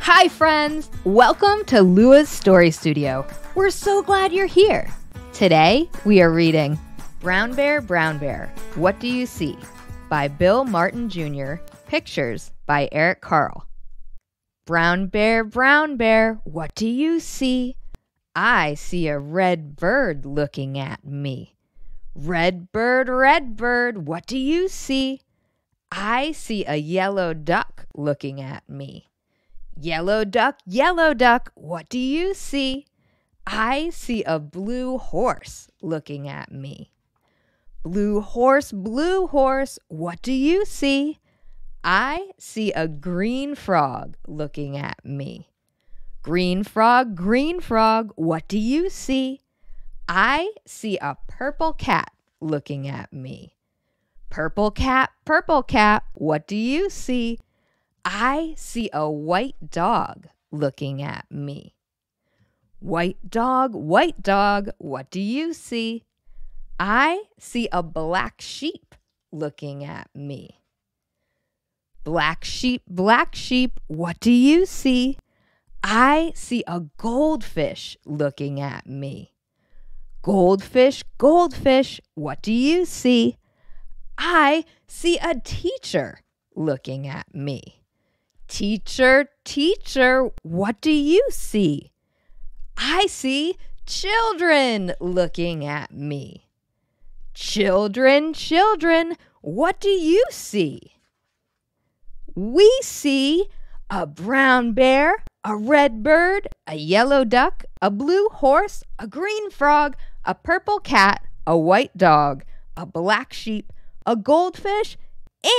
Hi friends! Welcome to Lua's Story Studio. We're so glad you're here. Today we are reading Brown Bear, What Do You See? By Bill Martin Jr. Pictures by Eric Carle. Brown Bear, what do you see? I see a red bird looking at me. Red bird, what do you see? I see a yellow duck looking at me. Yellow duck, what do you see? I see a blue horse looking at me. Blue horse, what do you see? I see a green frog looking at me. Green frog, what do you see? I see a purple cat looking at me. Purple cat, what do you see? I see a white dog looking at me. White dog, what do you see? I see a black sheep looking at me. Black sheep, what do you see? I see a goldfish looking at me. Goldfish, what do you see? I see a teacher looking at me. Teacher, what do you see? I see children looking at me. Children, what do you see? We see a brown bear, a red bird, a yellow duck, a blue horse, a green frog, a purple cat, a white dog, a black sheep, a goldfish,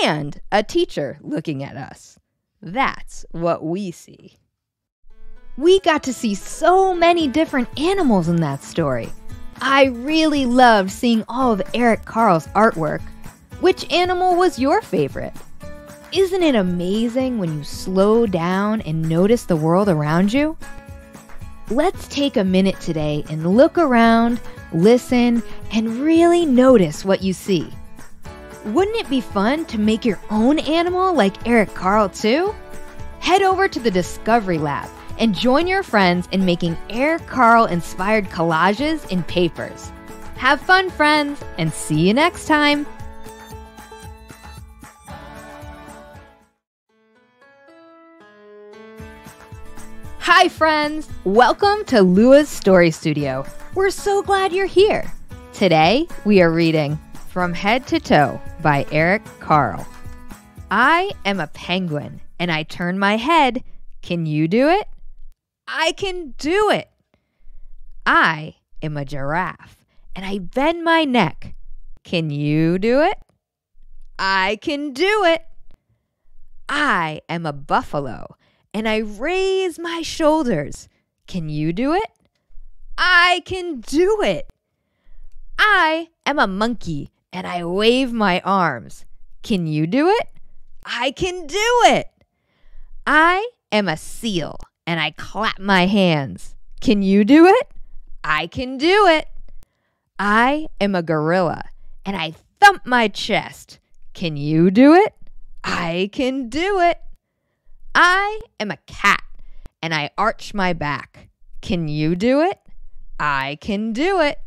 and a teacher looking at us. That's what we see. We got to see so many different animals in that story. I really loved seeing all of Eric Carle's artwork. Which animal was your favorite? Isn't it amazing when you slow down and notice the world around you? Let's take a minute today and look around, listen, and really notice what you see. Wouldn't it be fun to make your own animal like Eric Carle too? Head over to the Discovery Lab and join your friends in making Eric Carle-inspired collages in papers. Have fun, friends, and see you next time! Hi, friends! Welcome to Lua's Story Studio. We're so glad you're here. Today, we are reading From Head to Toe by Eric Carle. I am a penguin, and I turn my head. Can you do it? I can do it. I am a giraffe, and I bend my neck. Can you do it? I can do it. I am a buffalo, and I raise my shoulders. Can you do it? I can do it. I am a monkey, and I wave my arms. Can you do it? I can do it. I am a seal, and I clap my hands. Can you do it? I can do it. I am a gorilla, and I thump my chest. Can you do it? I can do it. I am a cat, and I arch my back. Can you do it? I can do it.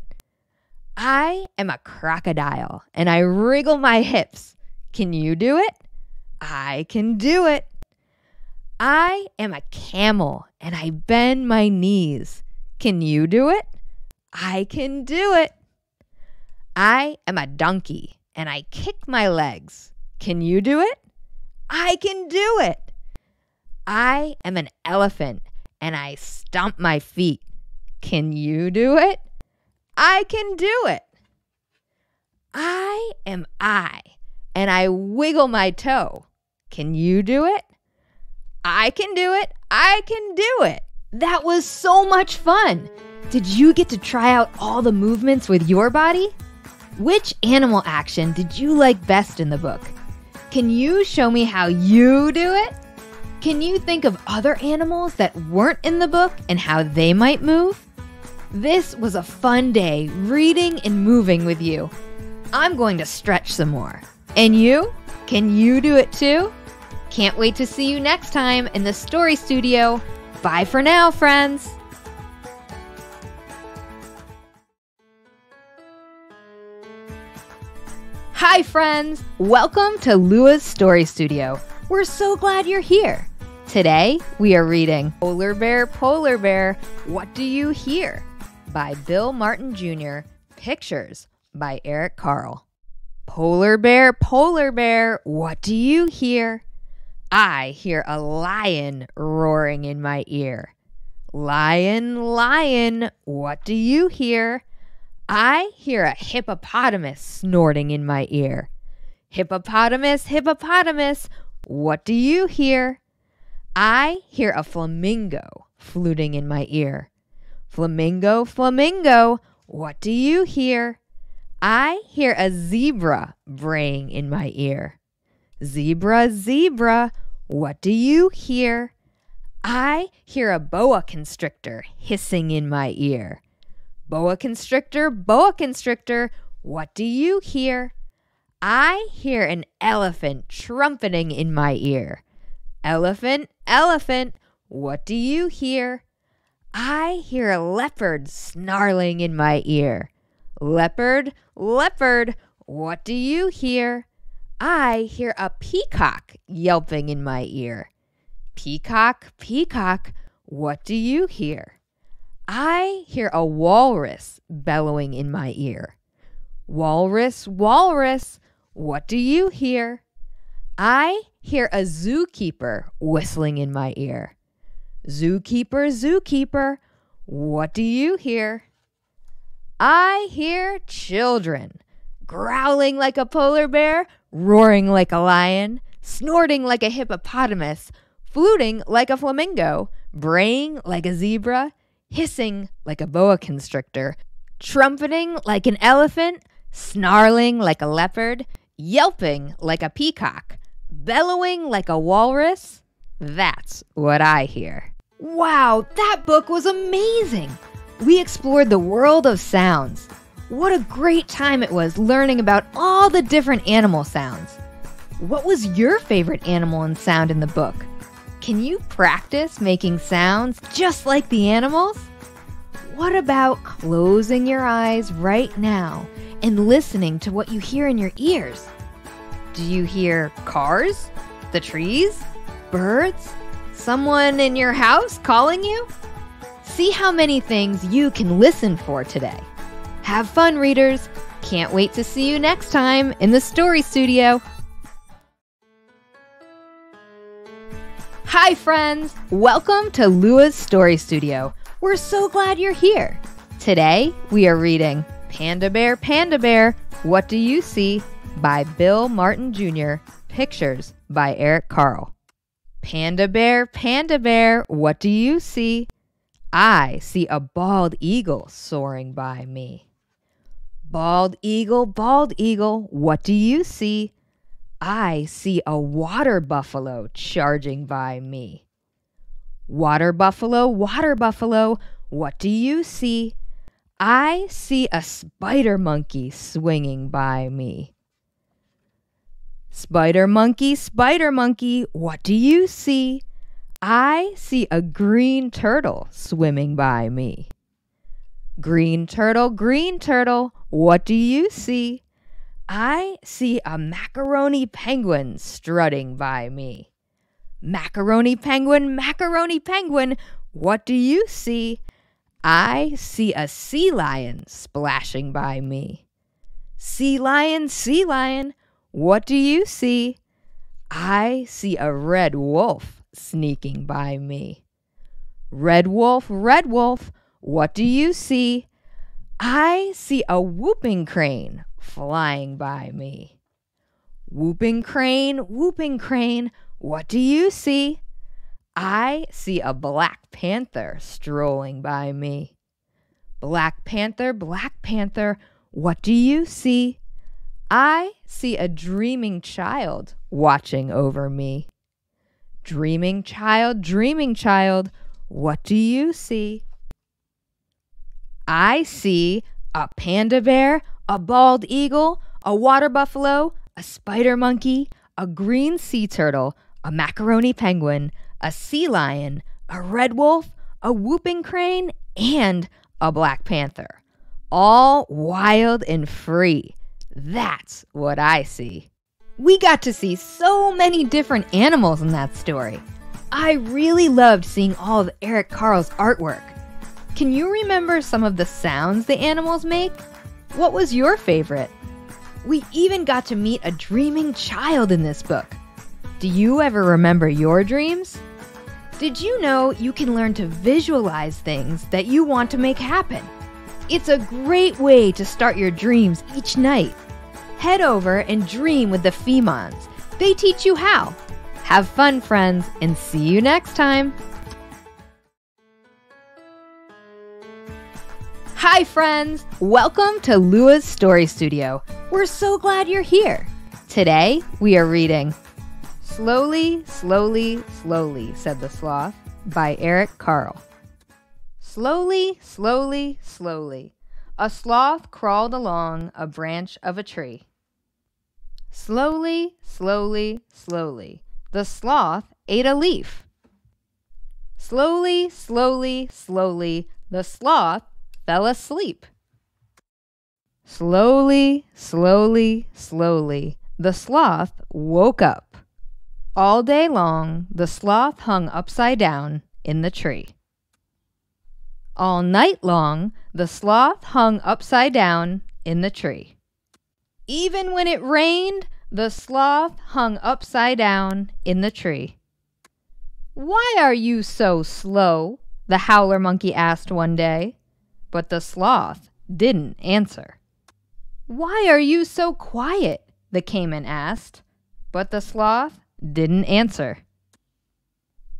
I am a crocodile, and I wriggle my hips. Can you do it? I can do it. I am a camel, and I bend my knees. Can you do it? I can do it. I am a donkey, and I kick my legs. Can you do it? I can do it. I am an elephant, and I stomp my feet. Can you do it? I can do it. I am I, and I wiggle my toe. Can you do it? I can do it. I can do it. That was so much fun. Did you get to try out all the movements with your body? Which animal action did you like best in the book? Can you show me how you do it? Can you think of other animals that weren't in the book and how they might move? This was a fun day reading and moving with you. I'm going to stretch some more. And you? Can you do it too? Can't wait to see you next time in the story studio. Bye for now, friends. Hi, friends. Welcome to Luua's Story Studio. We're so glad you're here. Today, we are reading Polar Bear, What Do You Hear? By Bill Martin Jr., Pictures by Eric Carle. Polar Bear, what do you hear? I hear a lion roaring in my ear. Lion, what do you hear? I hear a hippopotamus snorting in my ear. Hippopotamus, what do you hear? I hear a flamingo fluting in my ear. Flamingo, what do you hear? I hear a zebra braying in my ear. Zebra, what do you hear? I hear a boa constrictor hissing in my ear. Boa constrictor, what do you hear? I hear an elephant trumpeting in my ear. Elephant, what do you hear? I hear a leopard snarling in my ear. Leopard, what do you hear? I hear a peacock yelping in my ear. Peacock, what do you hear? I hear a walrus bellowing in my ear. Walrus, what do you hear? I hear a zookeeper whistling in my ear. Zookeeper, what do you hear? I hear children growling like a polar bear, roaring like a lion, snorting like a hippopotamus, fluting like a flamingo, braying like a zebra, hissing like a boa constrictor, trumpeting like an elephant, snarling like a leopard, yelping like a peacock, bellowing like a walrus. That's what I hear. Wow, that book was amazing! We explored the world of sounds. What a great time it was learning about all the different animal sounds. What was your favorite animal and sound in the book? Can you practice making sounds just like the animals? What about closing your eyes right now and listening to what you hear in your ears? Do you hear cars? The trees? Birds? Someone in your house calling you? See how many things you can listen for today. Have fun, readers. Can't wait to see you next time in the Story Studio. Hi, friends. Welcome to Luua's Story Studio. We're so glad you're here. Today, we are reading Panda Bear, What Do You See? By Bill Martin Jr., Pictures by Eric Carle. Panda Bear, what do you see? I see a bald eagle soaring by me. Bald eagle, what do you see? I see a water buffalo charging by me. Water buffalo, what do you see? I see a spider monkey swinging by me. Spider monkey, what do you see? I see a green turtle swimming by me. Green turtle, what do you see? I see a macaroni penguin strutting by me. Macaroni penguin, what do you see? I see a sea lion splashing by me. Sea lion, what do you see? I see a red wolf sneaking by me. Red wolf, what do you see? I see a whooping crane flying by me. Whooping crane, what do you see? I see a black panther strolling by me. Black panther, what do you see? I see a dreaming child watching over me. Dreaming child, what do you see? I see a panda bear, a bald eagle, a water buffalo, a spider monkey, a green sea turtle, a macaroni penguin, a sea lion, a red wolf, a whooping crane, and a black panther. All wild and free. That's what I see. We got to see so many different animals in that story. I really loved seeing all of Eric Carle's artwork. Can you remember some of the sounds the animals make? What was your favorite? We even got to meet a dreaming child in this book. Do you ever remember your dreams? Did you know you can learn to visualize things that you want to make happen? It's a great way to start your dreams each night. Head over and dream with the Femons. They teach you how. Have fun, friends, and see you next time. Hi, friends. Welcome to Lua's Story Studio. We're so glad you're here. Today, we are reading Slowly, Slowly, Slowly, said the Sloth by Eric Carle. Slowly, slowly, slowly, a sloth crawled along a branch of a tree. Slowly, slowly, slowly, the sloth ate a leaf. Slowly, slowly, slowly, the sloth fell asleep. Slowly, slowly, slowly, the sloth woke up. All day long, the sloth hung upside down in the tree. All night long, the sloth hung upside down in the tree. Even when it rained, the sloth hung upside down in the tree. "Why are you so slow?" the howler monkey asked one day. But the sloth didn't answer. "Why are you so quiet?" the caiman asked. But the sloth didn't answer.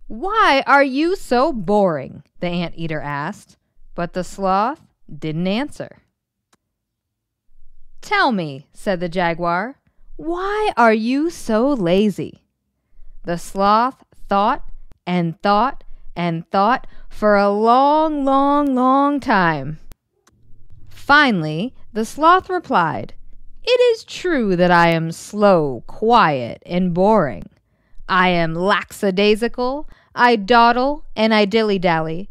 "Why are you so boring?" the anteater asked. But the sloth didn't answer. "Tell me," said the jaguar, "why are you so lazy?" The sloth thought and thought and thought for a long, long, long time. Finally, the sloth replied, "It is true that I am slow, quiet, and boring. I am lackadaisical, I dawdle, and I dilly-dally.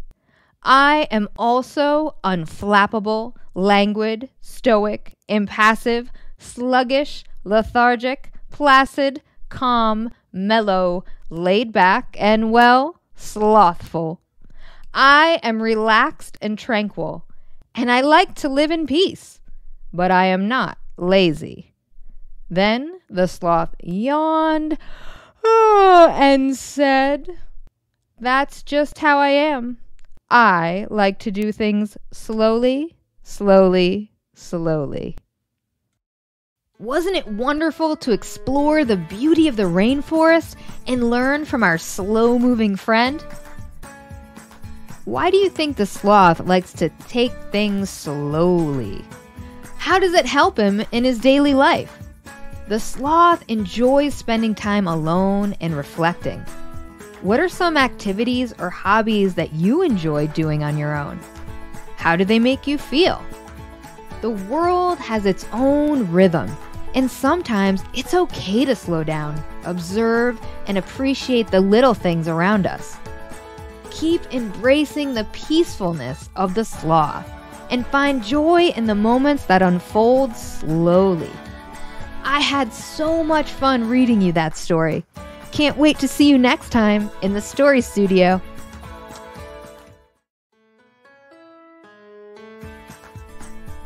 I am also unflappable, languid, stoic, impassive, sluggish, lethargic, placid, calm, mellow, laid back, and, well, slothful. I am relaxed and tranquil, and I like to live in peace, but I am not lazy." Then the sloth yawned and said, "That's just how I am. I like to do things slowly, slowly, slowly." Wasn't it wonderful to explore the beauty of the rainforest and learn from our slow-moving friend? Why do you think the sloth likes to take things slowly? How does it help him in his daily life? The sloth enjoys spending time alone and reflecting. What are some activities or hobbies that you enjoy doing on your own? How do they make you feel? The world has its own rhythm, and sometimes it's okay to slow down, observe, and appreciate the little things around us. Keep embracing the peacefulness of the sloth and find joy in the moments that unfold slowly. I had so much fun reading you that story. Can't wait to see you next time in the Story Studio.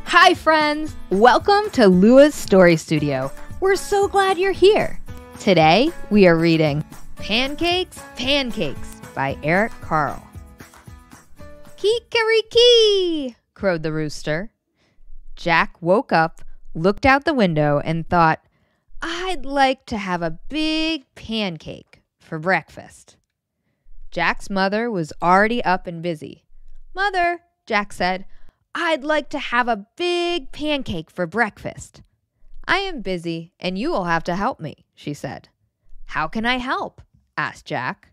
Hi, friends. Welcome to Lua's Story Studio. We're so glad you're here. Today, we are reading Pancakes, Pancakes by Eric Carle. "Kikeriki!" crowed the rooster. Jack woke up, looked out the window, and thought, "I'd like to have a big pancake for breakfast." Jack's mother was already up and busy. "Mother," Jack said, "I'd like to have a big pancake for breakfast." "I am busy, and you will have to help me," she said. "How can I help?" asked Jack.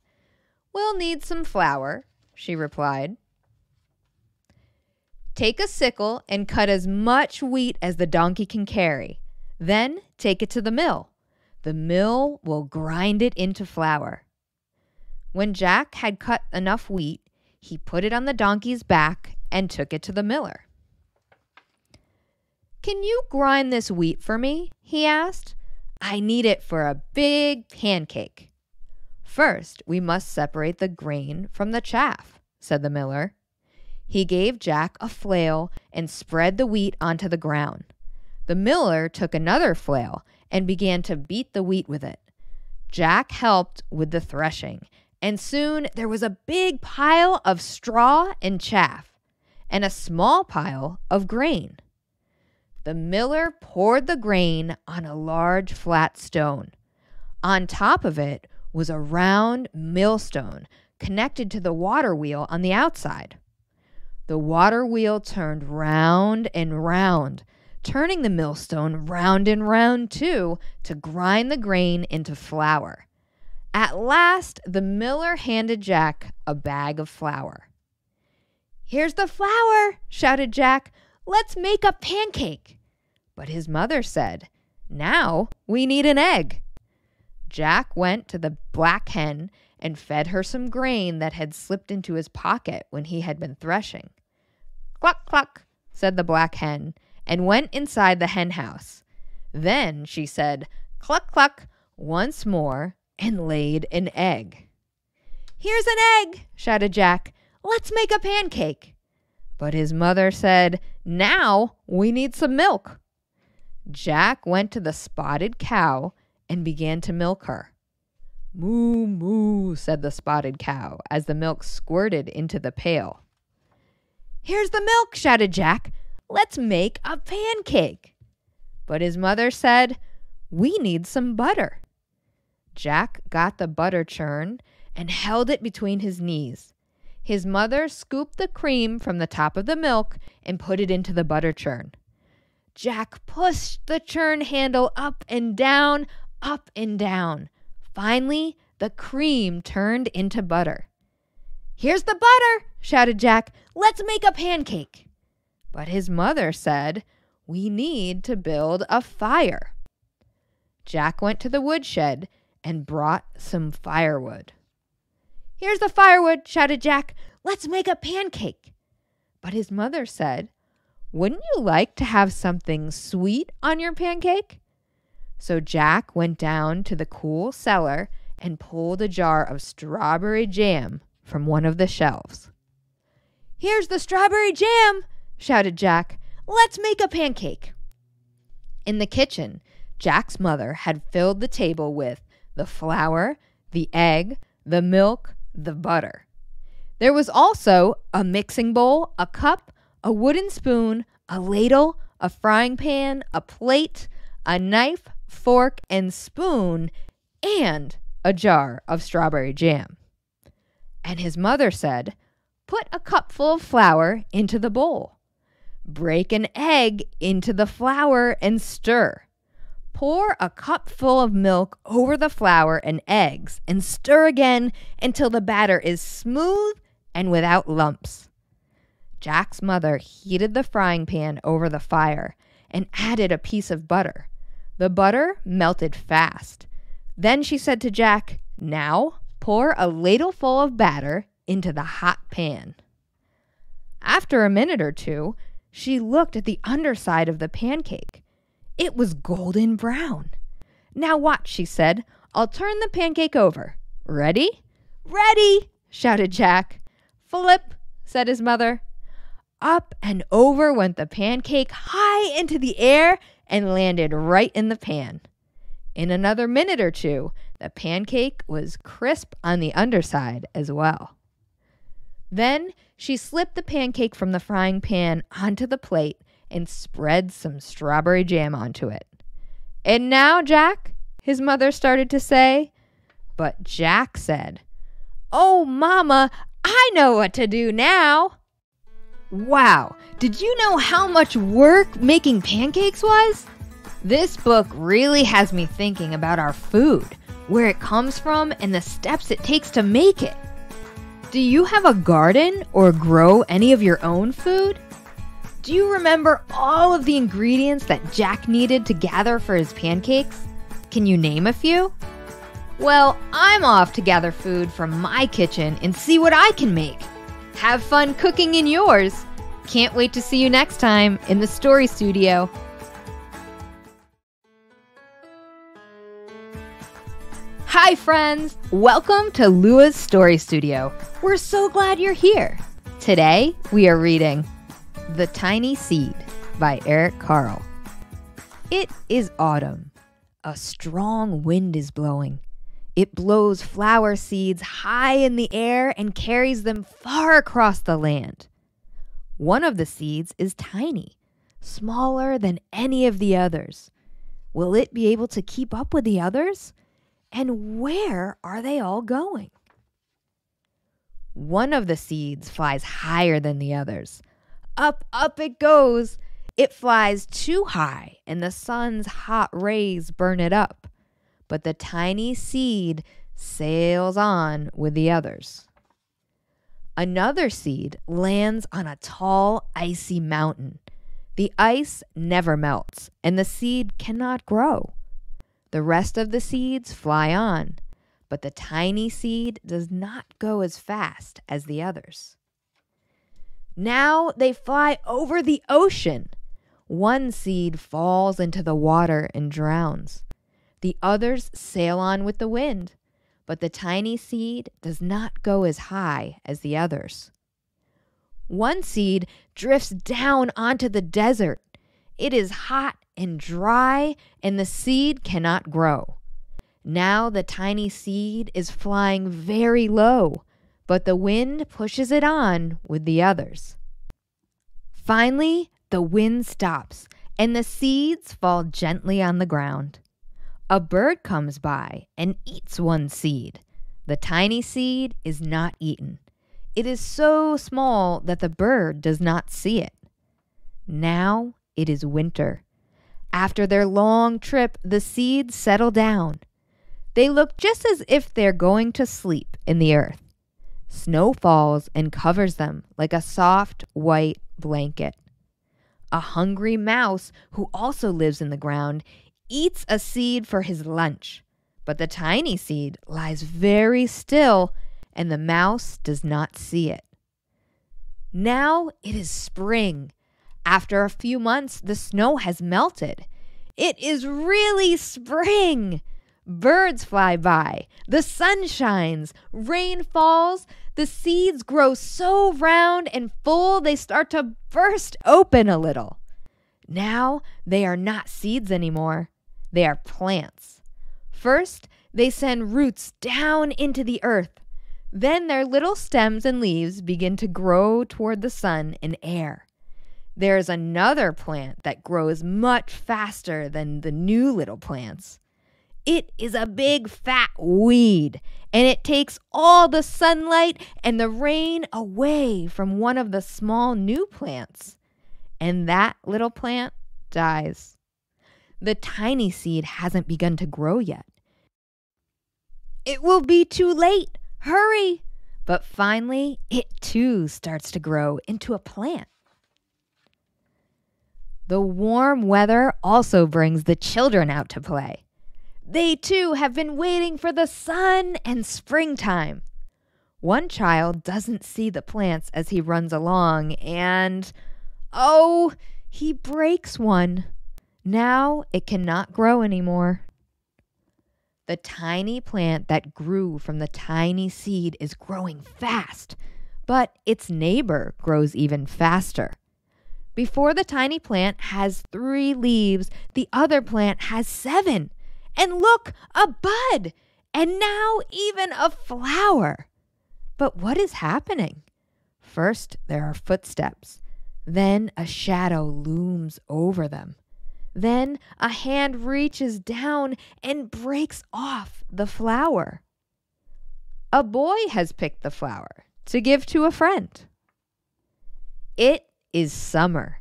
"We'll need some flour," she replied. "Take a sickle and cut as much wheat as the donkey can carry. Then take it to the mill. The mill will grind it into flour." When Jack had cut enough wheat, he put it on the donkey's back and took it to the miller. "Can you grind this wheat for me?" he asked. "I need it for a big pancake." "First, we must separate the grain from the chaff," said the miller. He gave Jack a flail and spread the wheat onto the ground. The miller took another flail and began to beat the wheat with it. Jack helped with the threshing, and soon there was a big pile of straw and chaff, and a small pile of grain. The miller poured the grain on a large flat stone. On top of it was a round millstone connected to the water wheel on the outside. The water wheel turned round and round, turning the millstone round and round too to grind the grain into flour. At last, the miller handed Jack a bag of flour. "Here's the flour," shouted Jack. "Let's make a pancake." But his mother said, "Now we need an egg." Jack went to the black hen and fed her some grain that had slipped into his pocket when he had been threshing. "Cluck, cluck," said the black hen, and went inside the hen house. Then she said, "Cluck, cluck," once more and laid an egg. "Here's an egg," shouted Jack. "Let's make a pancake." But his mother said, "Now we need some milk." Jack went to the spotted cow and began to milk her. "Moo, moo," said the spotted cow as the milk squirted into the pail. "Here's the milk," shouted Jack. "Let's make a pancake." But his mother said, "We need some butter." Jack got the butter churn and held it between his knees. His mother scooped the cream from the top of the milk and put it into the butter churn. Jack pushed the churn handle up and down, up and down. Finally, the cream turned into butter. "Here's the butter," shouted Jack. "Let's make a pancake." But his mother said, "We need to build a fire." Jack went to the woodshed and brought some firewood. "Here's the firewood," shouted Jack. "Let's make a pancake." But his mother said, "Wouldn't you like to have something sweet on your pancake?" So Jack went down to the cool cellar and pulled a jar of strawberry jam from one of the shelves. "Here's the strawberry jam," shouted Jack. "Let's make a pancake." In the kitchen, Jack's mother had filled the table with the flour, the egg, the milk, the butter. There was also a mixing bowl, a cup, a wooden spoon, a ladle, a frying pan, a plate, a knife, fork, and spoon, and a jar of strawberry jam. And his mother said, "Put a cupful of flour into the bowl. Break an egg into the flour and stir. Pour a cupful of milk over the flour and eggs and stir again until the batter is smooth and without lumps." Jack's mother heated the frying pan over the fire and added a piece of butter. The butter melted fast. Then she said to Jack, "Now pour a ladleful of batter into the hot pan." After a minute or two, she looked at the underside of the pancake. It was golden brown. "Now watch," she said. "I'll turn the pancake over. Ready?" "Ready!" shouted Jack. "Flip," said his mother. Up and over went the pancake high into the air and landed right in the pan. In another minute or two, the pancake was crisp on the underside as well. Then she slipped the pancake from the frying pan onto the plate and spread some strawberry jam onto it. "And now, Jack," his mother started to say, but Jack said, "Oh, Mama, I know what to do now." Wow, did you know how much work making pancakes was? This book really has me thinking about our food, where it comes from, and the steps it takes to make it. Do you have a garden or grow any of your own food? Do you remember all of the ingredients that Jack needed to gather for his pancakes? Can you name a few? Well, I'm off to gather food from my kitchen and see what I can make. Have fun cooking in yours. Can't wait to see you next time in the Story Studio. Hi friends! Welcome to Lua's Story Studio. We're so glad you're here. Today we are reading The Tiny Seed by Eric Carle. It is autumn. A strong wind is blowing. It blows flower seeds high in the air and carries them far across the land. One of the seeds is tiny, smaller than any of the others. Will it be able to keep up with the others? And where are they all going? One of the seeds flies higher than the others. Up, up it goes. It flies too high, and the sun's hot rays burn it up. But the tiny seed sails on with the others. Another seed lands on a tall, icy mountain. The ice never melts, and the seed cannot grow. The rest of the seeds fly on, but the tiny seed does not go as fast as the others. Now they fly over the ocean. One seed falls into the water and drowns. The others sail on with the wind, but the tiny seed does not go as high as the others. One seed drifts down onto the desert. It is hot and dry, and the seed cannot grow. Now the tiny seed is flying very low, but the wind pushes it on with the others. Finally, the wind stops, and the seeds fall gently on the ground. A bird comes by and eats one seed. The tiny seed is not eaten. It is so small that the bird does not see it. Now it is winter. After their long trip, the seeds settle down. They look just as if they're going to sleep in the earth. Snow falls and covers them like a soft white blanket. A hungry mouse, who also lives in the ground, eats a seed for his lunch. But the tiny seed lies very still, and the mouse does not see it. Now it is spring. After a few months, the snow has melted. It is really spring. Birds fly by. The sun shines. Rain falls. The seeds grow so round and full they start to burst open a little. Now they are not seeds anymore. They are plants. First, they send roots down into the earth. Then their little stems and leaves begin to grow toward the sun and air. There is another plant that grows much faster than the new little plants. It is a big fat weed, and it takes all the sunlight and the rain away from one of the small new plants. And that little plant dies. The tiny seed hasn't begun to grow yet. It will be too late. Hurry! But finally, it too starts to grow into a plant. The warm weather also brings the children out to play. They too have been waiting for the sun and springtime. One child doesn't see the plants as he runs along and, oh, he breaks one. Now it cannot grow anymore. The tiny plant that grew from the tiny seed is growing fast, but its neighbor grows even faster. Before the tiny plant has 3 leaves, the other plant has 7. And look, a bud, and now even a flower. But what is happening? First, there are footsteps. Then a shadow looms over them. Then a hand reaches down and breaks off the flower. A boy has picked the flower to give to a friend. It is summer.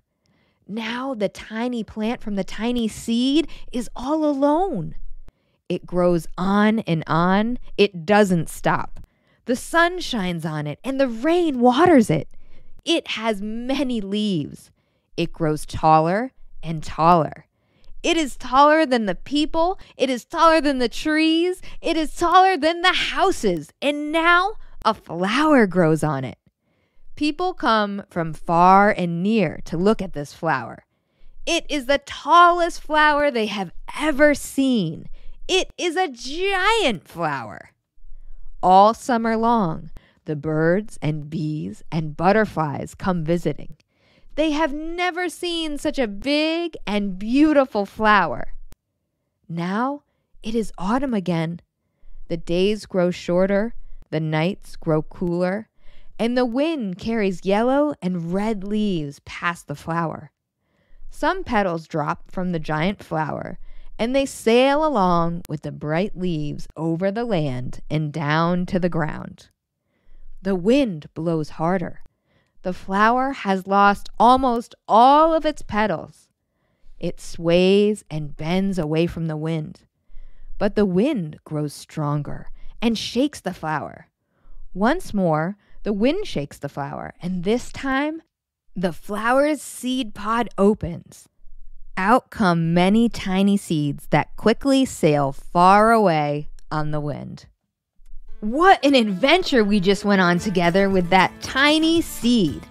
Now the tiny plant from the tiny seed is all alone. It grows on and on. It doesn't stop. The sun shines on it and the rain waters it. It has many leaves. It grows taller and taller. It is taller than the people. It is taller than the trees. It is taller than the houses. And now a flower grows on it. People come from far and near to look at this flower. It is the tallest flower they have ever seen. It is a giant flower. All summer long, the birds and bees and butterflies come visiting. They have never seen such a big and beautiful flower. Now it is autumn again. The days grow shorter, the nights grow cooler, and the wind carries yellow and red leaves past the flower. Some petals drop from the giant flower, and they sail along with the bright leaves over the land and down to the ground. The wind blows harder. The flower has lost almost all of its petals. It sways and bends away from the wind. But the wind grows stronger and shakes the flower. Once more, the wind shakes the flower, and this time, the flower's seed pod opens. Out come many tiny seeds that quickly sail far away on the wind. What an adventure we just went on together with that tiny seed.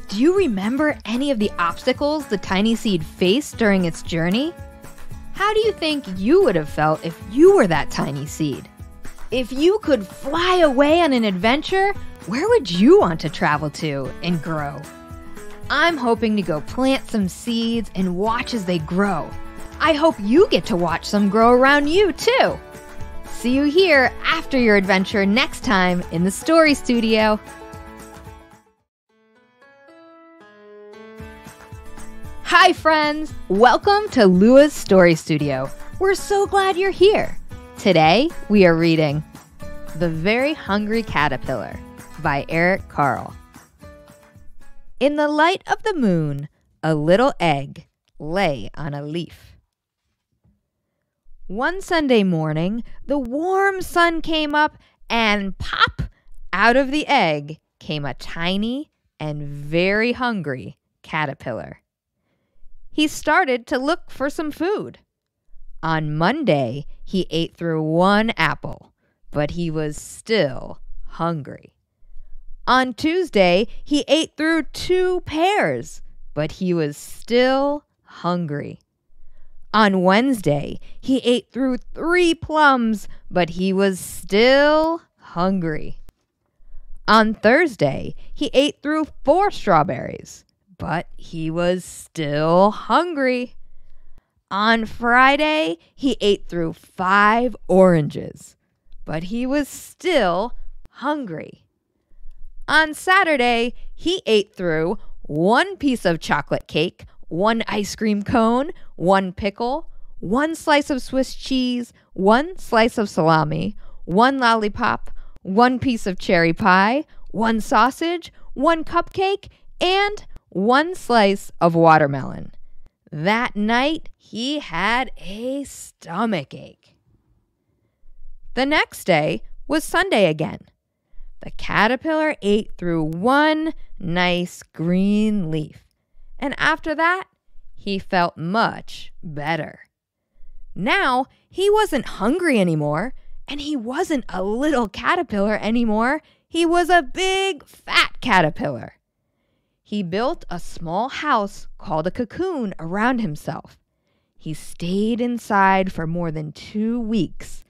Do you remember any of the obstacles the tiny seed faced during its journey? How do you think you would have felt if you were that tiny seed? If you could fly away on an adventure, where would you want to travel to and grow? I'm hoping to go plant some seeds and watch as they grow. I hope you get to watch some grow around you too. See you here after your adventure next time in the Story Studio. Hi friends, welcome to Lua's Story Studio. We're so glad you're here. Today we are reading The Very Hungry Caterpillar by Eric Carle. In the light of the moon, a little egg lay on a leaf. One Sunday morning, the warm sun came up and pop, out of the egg came a tiny and very hungry caterpillar. He started to look for some food. On Monday, he ate through one apple, but he was still hungry. On Tuesday, he ate through 2 pears, but he was still hungry. On Wednesday, he ate through 3 plums, but he was still hungry. On Thursday, he ate through 4 strawberries, but he was still hungry. On Friday, he ate through 5 oranges, but he was still hungry. On Saturday, he ate through 1 piece of chocolate cake, 1 ice cream cone, 1 pickle, 1 slice of Swiss cheese, 1 slice of salami, 1 lollipop, 1 piece of cherry pie, 1 sausage, 1 cupcake, and 1 slice of watermelon. That night, he had a stomachache. The next day was Sunday again. The caterpillar ate through 1 nice green leaf, and after that, he felt much better. Now, he wasn't hungry anymore, and he wasn't a little caterpillar anymore. He was a big, fat caterpillar. He built a small house called a cocoon around himself. He stayed inside for more than 2 weeks.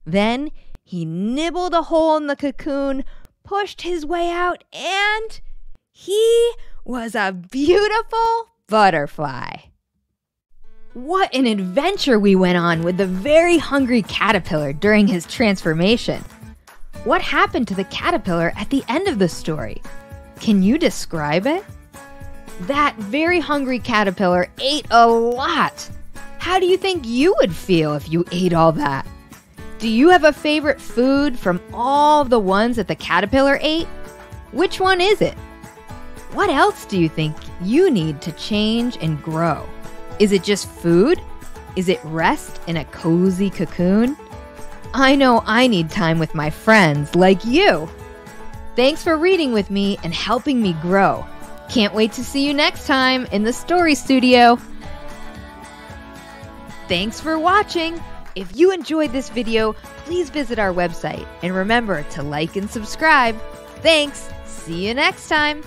Then he nibbled a hole in the cocoon, pushed his way out, and he was a beautiful butterfly. What an adventure we went on with the very hungry caterpillar during his transformation. What happened to the caterpillar at the end of the story? Can you describe it? That very hungry caterpillar ate a lot. How do you think you would feel if you ate all that? Do you have a favorite food from all the ones that the caterpillar ate? Which one is it? What else do you think you need to change and grow? Is it just food? Is it rest in a cozy cocoon? I know I need time with my friends like you. Thanks for reading with me and helping me grow. Can't wait to see you next time in the Story Studio. Thanks for watching. If you enjoyed this video, please visit our website and remember to like and subscribe. Thanks. See you next time.